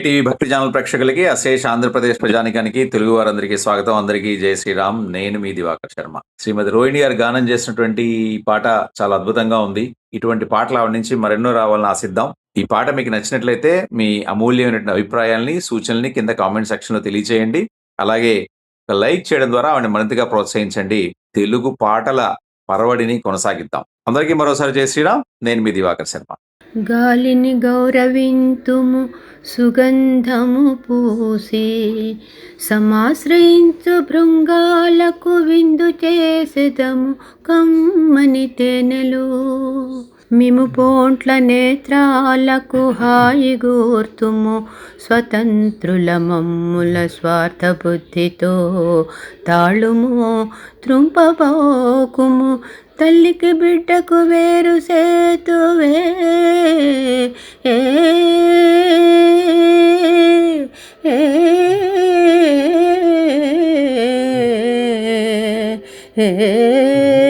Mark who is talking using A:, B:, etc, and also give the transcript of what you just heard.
A: TV భక్తి channel ప్రేక్షకులకి, అశేష ఆంధ్రప్రదేశ్ ప్రజానీకానికి, తెలుగు వారందరికీ స్వాగతం. అందరికీ జై శ్రీరామ్. నేను మీ దివాకర్ శర్మ. శ్రీమతి రోహిణి గారు గానం చేసినటువంటి ఈ పాట చాలా అద్భుతంగా ఉంది. ఇటువంటి పాటలు ఆవిడ నుంచి మరెన్నో రావాలని ఆశిద్దాం. ఈ పాట మీకు నచ్చినట్లయితే మీ అమూల్యమైనటువంటి అభిప్రాయాల్ని, సూచనల్ని కింద కామెంట్ సెక్షన్ లో తెలియచేయండి. అలాగే ఒక లైక్ చేయడం ద్వారా ఆవిడని మరింతగా ప్రోత్సహించండి. తెలుగు పాటల పరవడిని కొనసాగిద్దాం. అందరికీ మరోసారి జై శ్రీరామ్. నేను మీ దివాకర్ శర్మ.
B: గాలిని గౌరవింతుము, సుగంధము పూసే సమాశ్రయించు భృంగాలకు విందు చేసెదము కమ్మని తేనెలు. మిము పోంట్ల నేత్రాలకు హాయిగోర్తుము, స్వతంత్రుల మమ్ముల స్వార్థ బుద్ధితో తాళుము త్రుంపబోకుము. తల్లికి బిడ్డకు వేరు సేతువే ఏ